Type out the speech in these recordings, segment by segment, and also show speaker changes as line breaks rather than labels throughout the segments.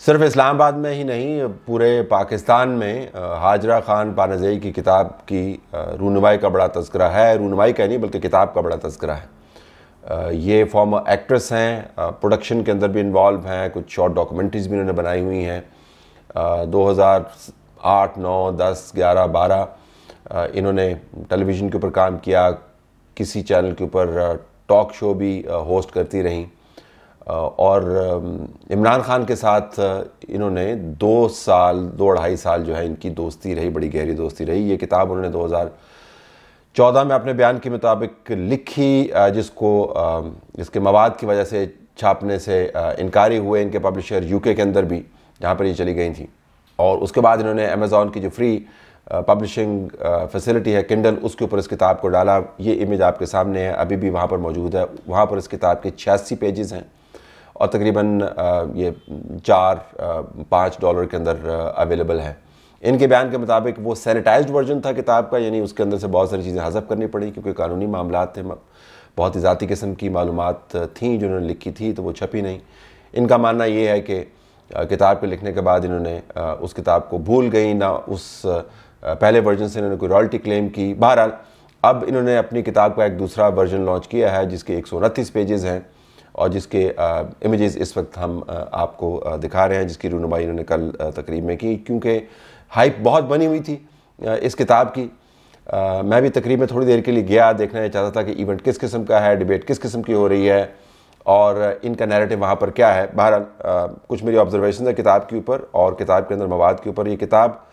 सिर्फ इस्लामाबाद में ही नहीं, पूरे पाकिस्तान में हाजरा खान पानाज़ई की किताब की रूनुमाई का बड़ा तज़किरा है। रूनुमाई का नहीं बल्कि किताब का बड़ा तज़किरा है। ये फॉर्मर एक्ट्रेस हैं, प्रोडक्शन के अंदर भी इन्वॉल्व हैं, कुछ शॉर्ट डॉक्यूमेंट्रीज़ भी उन्होंने बनाई हुई हैं। 2008, 9, 10, 11, 12 इन्होंने टेलीविज़न के ऊपर काम किया, किसी चैनल के ऊपर टॉक शो भी होस्ट करती रहीं। और इमरान खान के साथ इन्होंने 2-2.5 साल जो है इनकी दोस्ती रही, बड़ी गहरी दोस्ती रही। ये किताब उन्होंने 2014 में अपने बयान के मुताबिक लिखी, जिसके मवाद की वजह से छापने से इनकारी हुए इनके पब्लिशर यूके के अंदर भी, जहाँ पर ये चली गई थी। और उसके बाद इन्होंने अमेज़ॉन की जो फ्री पब्लिशिंग फैसिलिटी है किंडल, उसके ऊपर इस किताब को डाला। ये इमेज आपके सामने है, अभी भी वहाँ पर मौजूद है। वहाँ पर इस किताब के 86 पेजेस हैं और तकरीबन ये $4-5 के अंदर अवेलेबल है। इनके बयान के मुताबिक वो सैनिटाइज्ड वर्जन था किताब का, यानी उसके अंदर से बहुत सारी चीज़ें हज़फ करनी पड़ी क्योंकि कानूनी मामलात थे, बहुत ही ज़ाती किस्म की मालूमात थी जो उन्होंने लिखी थी, तो वो छपी नहीं। इनका मानना ये है कि किताब के लिखने के बाद इन्होंने उस किताब को भूल गई, ना उस पहले वर्जन से इन्होंने कोई रॉयल्टी क्लेम की। बहरहाल अब इन्होंने अपनी किताब का एक दूसरा वर्जन लॉन्च किया है जिसके 129 पेजेस हैं और जिसके इमेजेस इस वक्त हम आपको दिखा रहे हैं, जिसकी रूनुमाई इन्होंने कल तकरीब में की। क्योंकि हाइप बहुत बनी हुई थी इस किताब की। मैं भी तकरीब में थोड़ी देर के लिए गया, देखना चाहता था कि इवेंट किस किस्म का है, डिबेट किस किस्म की हो रही है और इनका नैरेटिव वहाँ पर क्या है। बहरहाल कुछ मेरी ऑब्जर्वेशन है किताब के ऊपर और किताब के अंदर मवाद के ऊपर। ये किताब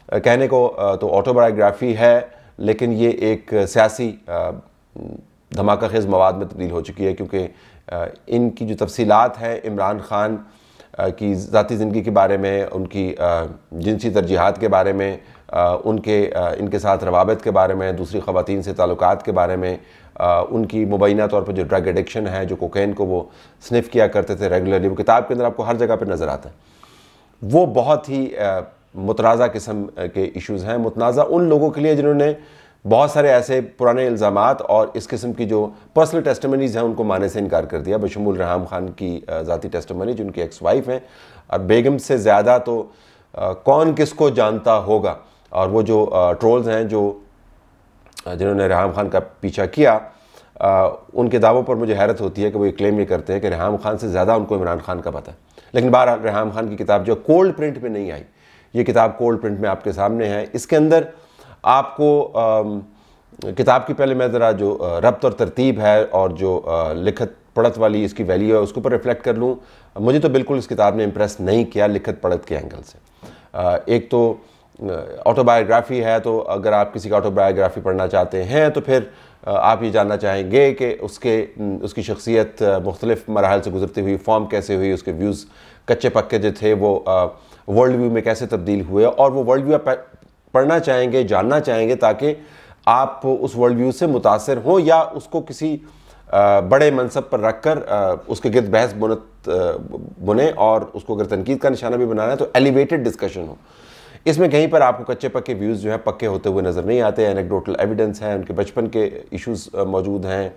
कहने को तो ऑटोबायोग्राफी है, लेकिन ये एक सियासी धमाका खेज़ मवाद में तब्दील हो चुकी है क्योंकि इनकी जो तफसीलात हैं इमरान खान की ज़ाती ज़िंदगी के बारे में, उनकी जिनसी तरजीहात के बारे में, इनके साथ रवाबत के बारे में, दूसरी ख़वातीन से ताल्लुकात के बारे में, उनकी मुबैना तौर पर जो ड्रग एडिक्शन है, जो कोकेन को वो स्निफ़ किया करते थे रेगुलरली, वो किताब के अंदर आपको हर जगह पर नज़र आता है। वो बहुत ही मुतनाज़ा किस्म के इश्यूज़ हैं। मुतनाज़ा उन लोगों के लिए जिन्होंने बहुत सारे ऐसे पुराने इल्ज़ामात और इस किस्म की जो पर्सनल टेस्टिमनीज़ हैं उनको मानने से इनकार कर दिया, बशमूल रेहाम खान की ज़ाती टेस्टिमनी जो उनकी एक्स वाइफ हैं। और बेगम से ज़्यादा तो कौन किसको जानता होगा। और वो जो ट्रोल्स हैं जिन्होंने रेहाम खान का पीछा किया, उनके दावों पर मुझे हैरत होती है कि वो ये क्लेम ये करते हैं कि रेहाम खान से ज़्यादा उनको इमरान खान का पता है। लेकिन बहरहाल रेहाम खान की किताब जो कोल्ड प्रिंट में नहीं आई, ये किताब कोल्ड प्रिंट में आपके सामने है। इसके अंदर आपको किताब की पहले मैं ज़रा जो रब्त और तरतीब है और जो लिखत पढ़त वाली इसकी वैल्यू है उसके ऊपर रिफ्लेक्ट कर लूँ। मुझे तो बिल्कुल इस किताब ने इम्प्रेस नहीं किया लिखत पढ़त के एंगल से। एक तो ऑटोबायोग्राफी है, तो अगर आप किसी का ऑटोबायोग्राफी पढ़ना चाहते हैं तो फिर आप ये जानना चाहेंगे कि उसकी शख्सियत मुख्तलिफ मराहल से गुजरती हुई फॉर्म कैसे हुई, उसके व्यूज़ कच्चे पक्के जो थे वो वर्ल्ड व्यू में कैसे तब्दील हुए, और वो वर्ल्ड व्यू पढ़ना चाहेंगे, जानना चाहेंगे ताकि आप उस वर्ल्ड व्यू से मुतासिर हों या उसको किसी बड़े मनसब पर रख कर उसके गिर्द बहस बुने और उसको अगर तनकीद का निशाना भी बनाना है तो एलिवेटेड डिस्कशन हो। इसमें कहीं पर आपको कच्चे पक्के व्यूज़ जो है पक्के होते हुए नज़र नहीं आते। एनेक्डोटल एविडेंस हैं, उनके बचपन के इश्यूज़ मौजूद हैं,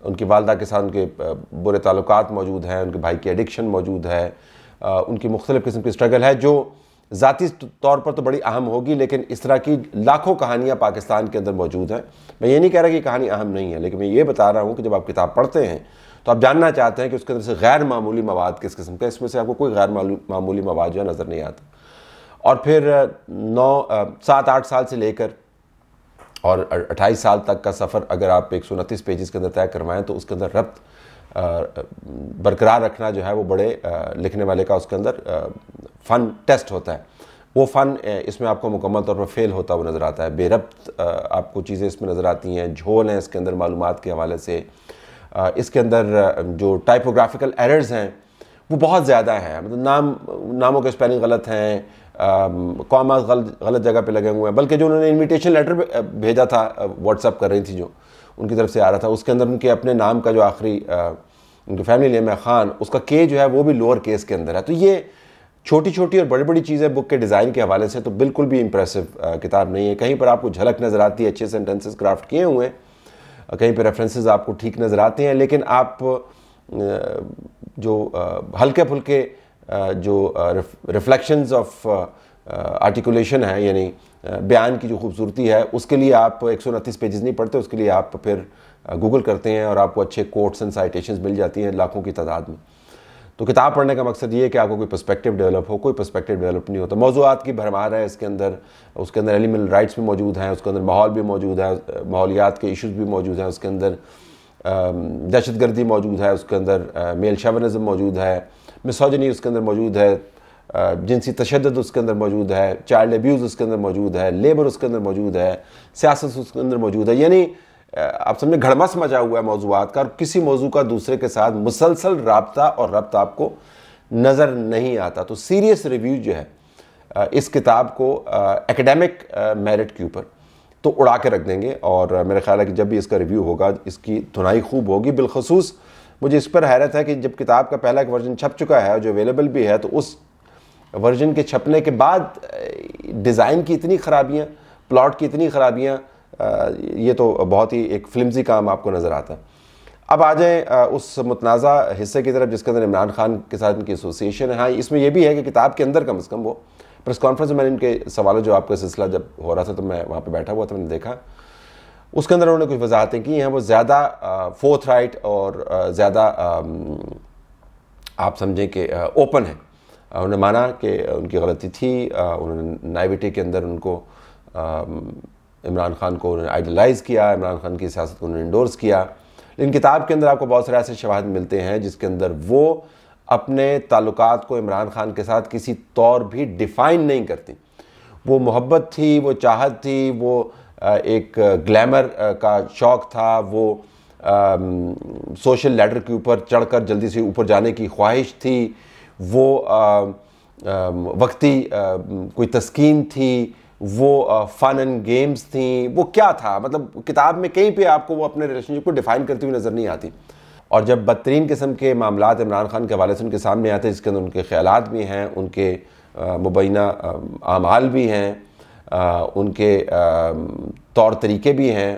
उनकी वालदा के साथ उनके बुरे ताल्लुकात मौजूद हैं, उनके भाई की एडिक्शन मौजूद है, उनकी मुख्तलिफ़ किस्म की स्ट्रगल है जो ज़ाती तौर पर तो बड़ी अहम होगी, लेकिन इस तरह की लाखों कहानियाँ पाकिस्तान के अंदर मौजूद हैं। मैं ये नहीं कह रहा कि कहानी अहम नहीं है, लेकिन मैं ये बता रहा हूँ कि जब आप किताब पढ़ते हैं तो आप जानना चाहते हैं कि उसके अंदर से गैर मामूली मवाद किस किस्म का, इसमें से आपको कोई गैर मामूली मवाद जो है नज़र नहीं आता। और फिर 7-8 साल से लेकर और 28 साल तक का सफ़र अगर आप 129 पेजेस के अंदर तय करवाएं तो उसके अंदर रब्त बरकरार रखना जो है वो बड़े लिखने वाले का उसके अंदर फ़न टेस्ट होता है। वो फ़न इसमें आपको मुकम्मल तौर पर फेल होता हुआ नज़र आता है। बेरब्त आपको चीज़ें इसमें नज़र आती हैं, झोल हैं इसके अंदर मालूमात के हवाले से। इसके अंदर जो टाइपोग्राफिकल एरर्स हैं वो बहुत ज़्यादा हैं, मतलब नामों के स्पेलिंग गलत हैं, कॉमा गलत जगह पे लगे हुए हैं। बल्कि जो उन्होंने इनविटेशन लेटर भेजा था, व्हाट्सअप कर रही थी जो उनकी तरफ से आ रहा था, उसके अंदर उनके अपने नाम का जो आखिरी उनकी फैमिली नेम है खान, उसका के जो है वो भी लोअर केस के अंदर है। तो ये छोटी छोटी और बड़ी बड़ी चीज़ें बुक के डिज़ाइन के हवाले से तो बिल्कुल भी इंप्रेसिव किताब नहीं है। कहीं पर आपको झलक नज़र आती है, अच्छे सेंटेंसेस क्राफ्ट किए हुए हैं, कहीं पर रेफरेंसेस आपको ठीक नज़र आते हैं, लेकिन आप जो हल्के फुल्के जो रिफ्लेक्शंस ऑफ आर्टिकुलेशन है, यानी बयान की जो खूबसूरती है, उसके लिए आप 129 पेजेस नहीं पढ़ते, उसके लिए आप फिर गूगल करते हैं और आपको अच्छे कोट्स एंड साइटेशंस मिल जाती हैं लाखों की तादाद में। तो किताब पढ़ने का मकसद ये है कि आपको कोई पर्सपेक्टिव डेवलप हो। कोई पर्सपेक्टिव डेवलप नहीं होता। मौज़ूआत की भरमार है इसके अंदर, उसके अंदर एनिमल राइट्स भी मौजूद हैं, उसके अंदर माहौल भी मौजूद है, माहौलियात के इशूज़ भी मौजूद हैं, उसके अंदर दहशतगर्दी मौजूद है, उसके अंदर मेल शोविनिज़्म मौजूद है, मिसोजिनी उसके अंदर मौजूद है, जिनसी तशद्दुद उसके अंदर मौजूद है, चाइल्ड अब्यूज़ उसके अंदर मौजूद है, लेबर उसके अंदर मौजूद है, सियासत उसके अंदर मौजूद है। यानी आप समझे घड़मस मचा हुआ है मौज़ूआत का, और किसी मौजू का दूसरे के साथ मुसलसल राब्ता और रब्त आपको नज़र नहीं आता। तो सीरियस रिव्यू जो है इस किताब को एकेडमिक मेरिट के ऊपर तो उड़ा के रख देंगे, और मेरा ख्याल है कि जब भी इसका रिव्यू होगा इसकी धुनाई खूब होगी। बिलखसूस मुझे इस पर हैरत है कि जब किताब का पहला एक वर्जन छप चुका है जो अवेलेबल भी है, तो उस वर्जन के छपने के बाद डिज़ाइन की इतनी ख़राबियाँ, प्लॉट की इतनी ख़राबियाँ, ये तो बहुत ही एक फ्लिमजी काम आपको नज़र आता है। अब आ जाएँ उस मुतनाज़ा हिस्से की तरफ जिसके अंदर इमरान खान के साथ इनकी एसोसिएशन है। हाँ, इसमें यह भी है कि किताब के अंदर कम से कम वो प्रेस कॉन्फ्रेंस में मैंने इनके सवालों जवाब का सिलसिला जब हो रहा था तो मैं वहाँ पर बैठा हुआ था, मैंने देखा उसके अंदर उन्होंने कुछ वजाहतें की हैं। वो ज़्यादा फोर्थ राइट और ज़्यादा आप समझें कि ओपन है। उन्होंने माना कि उनकी गलती थी, उन्होंने नाइविटी के अंदर उनको इमरान खान को उन्होंने आइडलाइज़ किया, इमरान खान की सियासत को उन्होंने इंडोर्स किया। लेकिन किताब के अंदर आपको बहुत सारे ऐसे शवाहिद मिलते हैं जिसके अंदर वो अपने ताल्लुकात को इमरान खान के साथ किसी तौर भी डिफ़ाइन नहीं करती। वो मोहब्बत थी, वो चाहत थी, वो एक ग्लैमर का शौक़ था, वो सोशल लैडर के ऊपर चढ़कर जल्दी से ऊपर जाने की ख्वाहिश थी, वो वक्ती कोई तस्कीन थी, वो फन एंड गेम्स थी, वो क्या था, मतलब किताब में कहीं पे आपको वो अपने रिलेशनशिप को डिफ़ाइन करती हुई नज़र नहीं आती। और जब बदतरीन किस्म के मामलात इमरान खान के हवाले से उनके सामने आते हैं, जिसके अंदर उनके ख्यालात भी हैं, उनके मुबैना आमाल भी हैं, उनके तौर तरीके भी हैं,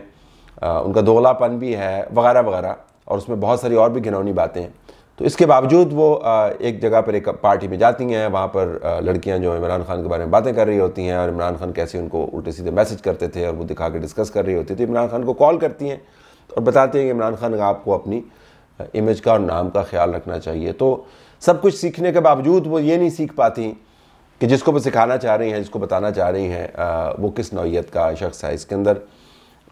उनका दोगलापन भी है, वगैरह वगैरह, और उसमें बहुत सारी और भी घिनौनी बातें हैं। तो इसके बावजूद वो एक जगह पर एक पार्टी में जाती हैं, वहाँ पर लड़कियाँ जो इमरान खान के बारे में बातें कर रही होती हैं और इमरान खान कैसे उनको उल्टे सीधे मैसेज करते थे और वो दिखा के डिस्कस कर रही होती थी। इमरान खान को कॉल करती हैं और बताती हैं कि इमरान खान आपको अपनी इमेज का और नाम का ख्याल रखना चाहिए। तो सब कुछ सीखने के बावजूद वो ये नहीं सीख पाती कि जिसको वो सिखाना चाह रही हैं, जिसको बताना चाह रही हैं, वो किस नौइयत का शख्स है। इसके अंदर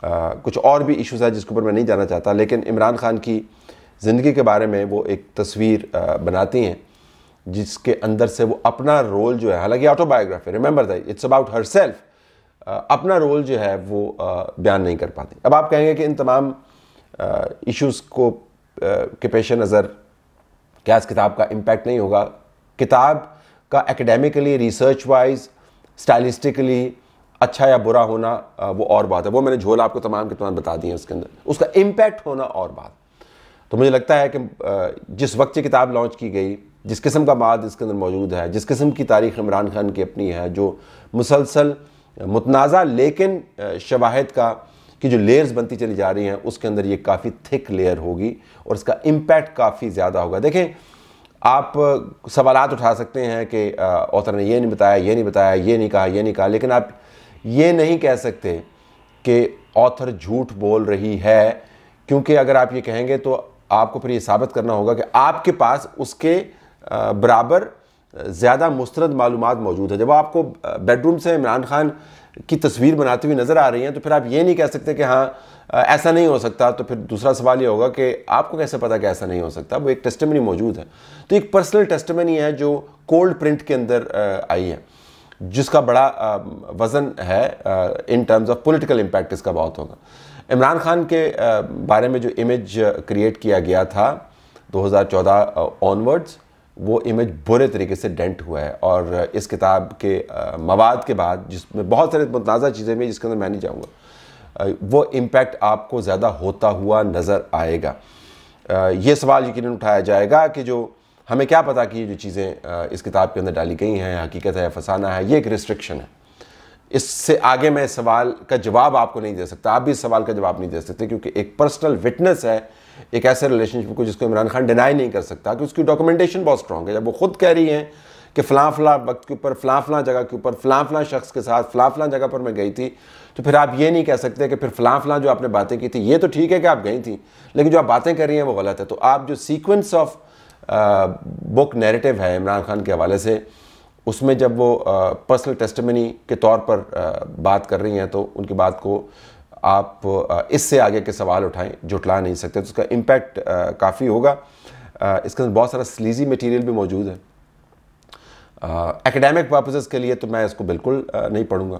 कुछ और भी इशूज़ है जिसके ऊपर मैं नहीं जाना चाहता, लेकिन इमरान खान की ज़िंदगी के बारे में वो एक तस्वीर बनाती हैं जिसके अंदर से वो अपना रोल जो है, हालांकि autobiography, remember that it's about her self, अपना रोल जो है वो बयान नहीं कर पाती। अब आप कहेंगे कि इन तमाम इश्यूज़ को के पेश नज़र क्या इस किताब का इम्पैक्ट नहीं होगा? किताब का एकेडमिकली, रिसर्च वाइज, स्टाइलिस्टिकली अच्छा या बुरा होना वो और बात है। वो मैंने झोल आपको तमाम के तमाम बता दिए उसके अंदर, उसका इम्पैक्ट होना और बात। तो मुझे लगता है कि जिस वक्त ये किताब लॉन्च की गई, जिस किस्म का बाद इसके अंदर मौजूद है, जिस किस्म की तारीख़ इमरान खान की अपनी है, जो मुसलसल मुतनाज़ा लेकिन शवाहिद का कि जो लेयर्स बनती चली जा रही हैं, उसके अंदर ये काफ़ी थिक लेयर होगी और इसका इम्पैक्ट काफ़ी ज़्यादा होगा। देखें, आप सवालात उठा सकते हैं कि ऑथर ने ये नहीं बताया, ये नहीं बताया, ये नहीं कहा, ये नहीं कहा, लेकिन आप ये नहीं कह सकते कि ऑथर झूठ बोल रही है, क्योंकि अगर आप ये कहेंगे तो आपको फिर ये साबित करना होगा कि आपके पास उसके बराबर ज़्यादा मुस्तरद मालूमात मौजूद है। जब आपको बेडरूम से इमरान खान की तस्वीर बनाती हुई नज़र आ रही हैं, तो फिर आप ये नहीं कह सकते कि हाँ ऐसा नहीं हो सकता। तो फिर दूसरा सवाल ये होगा कि आपको कैसे पता कि ऐसा नहीं हो सकता? वो एक टेस्टिमनी मौजूद है। तो एक पर्सनल टेस्टिमनी है जो कोल्ड प्रिंट के अंदर आई है, जिसका बड़ा वज़न है in terms of political impact इसका बहुत होगा। इमरान खान के बारे में जो इमेज क्रिएट किया गया था 2014 ऑनवर्ड्स, वो इमेज बुरे तरीके से डेंट हुआ है। और इस किताब के मवाद के बाद, जिसमें बहुत सारे मुतनाज़ा चीज़ें भी जिसके अंदर मैं नहीं जाऊँगा, वो इम्पैक्ट आपको ज़्यादा होता हुआ नज़र आएगा। ये सवाल यकीनन उठाया जाएगा कि जो हमें क्या पता कि ये जो चीज़ें इस किताब के अंदर डाली गई हैं हकीकत है या फसाना है, ये एक रिस्ट्रिक्शन है। इससे आगे मैं इस सवाल का जवाब आपको नहीं दे सकता, आप भी इस सवाल का जवाब नहीं दे सकते, क्योंकि एक पर्सनल विटनेस है एक ऐसे रिलेशनशिप को जिसको इमरान खान डिनाई नहीं कर सकता, कि उसकी डॉक्यूमेंटेशन बहुत स्ट्रॉन्ग है। जब वो खुद कह रही हैं कि फ़लाँ वक्त के ऊपर, फ़लाँ जगह के ऊपर, फ़लाँ शख्स के साथ फ़लाँ जगह पर मैं गई थी, तो फिर आप ये नहीं कह सकते कि फिर फ़लाँ जो आपने बातें की थी, ये तो ठीक है कि आप गई थी, लेकिन जो आप बातें कर रही हैं वो गलत है। तो आप जो सीक्वेंस ऑफ बुक नैरेटिव है इमरान खान के हवाले से, उसमें जब वो पर्सनल टेस्टिमनी के तौर पर बात कर रही हैं, तो उनकी बात को आप इससे आगे के सवाल उठाएं, जुटला नहीं सकते, तो उसका इम्पैक्ट काफ़ी होगा। इसके अंदर बहुत सारा स्लीजी मटीरियल भी मौजूद है। एकेडमिक पर्पसेस के लिए तो मैं इसको बिल्कुल नहीं पढ़ूंगा।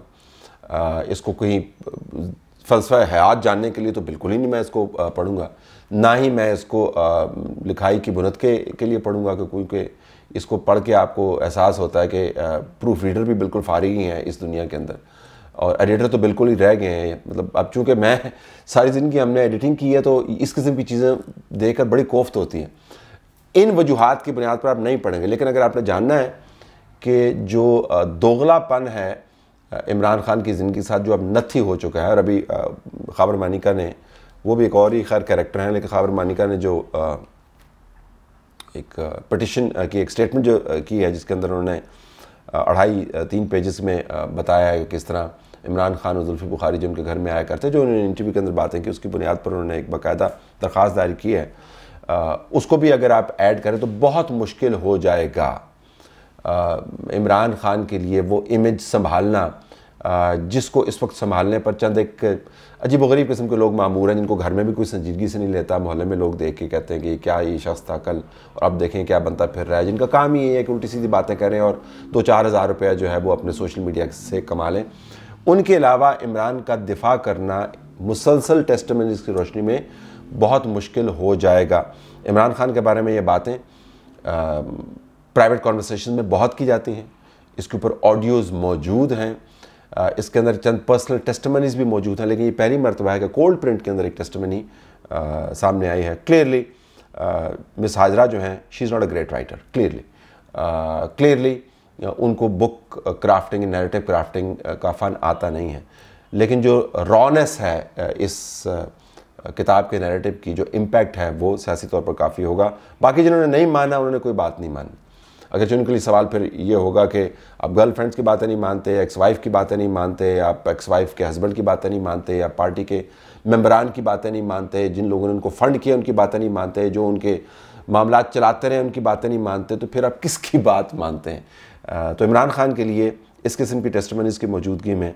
इसको कहीं फ़लसफ़ा हयात जानने के लिए तो बिल्कुल ही नहीं मैं इसको पढ़ूंगा, ना ही मैं इसको लिखाई की बुनत के लिए पढ़ूंगा, क्योंकि इसको पढ़ के आपको एहसास होता है कि प्रूफ रीडर भी बिल्कुल फारिग ही हैं इस दुनिया के अंदर, और एडिटर तो बिल्कुल ही रह गए हैं। मतलब अब चूँकि मैं सारी ज़िंदगी हमने एडिटिंग की है, तो इस किस्म की चीज़ें देखकर बड़ी कोफ्त होती हैं। इन वजूहात की बुनियाद पर आप नहीं पढ़ेंगे, लेकिन अगर आपने जानना है कि जो दोगलापन है इमरान खान की ज़िंदगी के साथ, जो अब नथी हो चुका है, और अभी ख़ाबर मानिका ने, वो भी एक और ही खैर कैरेक्टर हैं, लेकिन ख़ाबर मानिका ने जो एक पिटिशन की एक स्टेटमेंट जो की है, जिसके अंदर उन्होंने 2.5-3 पेजेस में बताया है कि किस तरह इमरान खान और जुल्फ़ी बुखारी जो उनके घर में आया करते, जो उन्होंने इंटरव्यू के अंदर बातें की, उसकी बुनियाद पर उन्होंने एक बाकायदा दरख्वास्त दायर की है। उसको भी अगर आप ऐड करें तो बहुत मुश्किल हो जाएगा इमरान खान के लिए वो इमेज संभालना, जिसको इस वक्त संभालने पर चंद एक अजीब व गरीब किस्म के लोग मामूर हैं, जिनको घर में भी कोई संजीदगी से नहीं लेता। मोहल्ले में लोग देख के कहते हैं कि क्या ये शख्स था कल, और अब देखें क्या बनता फिर रहा है, जिनका काम ही ये है कि उल्टी सीधी बातें करें और 2-4 हज़ार रुपया जो है वो अपने सोशल मीडिया से कमा लें। उनके अलावा इमरान का दिफा करना मुसलसल टेस्टिमनीज़ की रोशनी में बहुत मुश्किल हो जाएगा। इमरान खान के बारे में ये बातें प्राइवेट कॉन्वर्सेशन में बहुत की जाती हैं, इसके ऊपर ऑडियोज़ मौजूद हैं, इसके अंदर चंद पर्सनल टेस्टिमनीज़ भी मौजूद हैं, लेकिन ये पहली मरतबा है कि कोल्ड प्रिंट के अंदर एक टेस्टिमनी सामने आई है। क्लियरली मिस हाजरा जो हैं, she is not a great writer, clearly उनको बुक क्राफ्टिंग, नैरेटिव क्राफ्टिंग का फ़न आता नहीं है, लेकिन जो रॉनेस है इस किताब के नैरेटिव की, जो इम्पैक्ट है, वो सियासी तौर पर काफ़ी होगा। बाकी जिन्होंने नहीं माना, उन्होंने कोई बात नहीं मानी। अगर उनके लिए सवाल फिर ये होगा कि आप गर्लफ्रेंड्स की बातें नहीं मानते, एक्स वाइफ की बातें नहीं मानते, आप एक्स वाइफ के हस्बैंड की बातें नहीं मानते, या पार्टी के मेंबरान की बातें नहीं मानते, जिन लोगों ने उनको फ़ंड किया उनकी बातें नहीं मानते, जो उनके मामला चलाते रहे उनकी बातें नहीं मानते, तो फिर आप किसकी बात मानते हैं? तो इमरान खान के लिए इस किस्म की टेस्टिमनीज़ की मौजूदगी में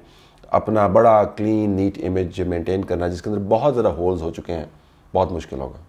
अपना बड़ा क्लीन नीट इमेज मेंटेन करना, जिसके अंदर बहुत ज़्यादा होल्स हो चुके हैं, बहुत मुश्किल होगा।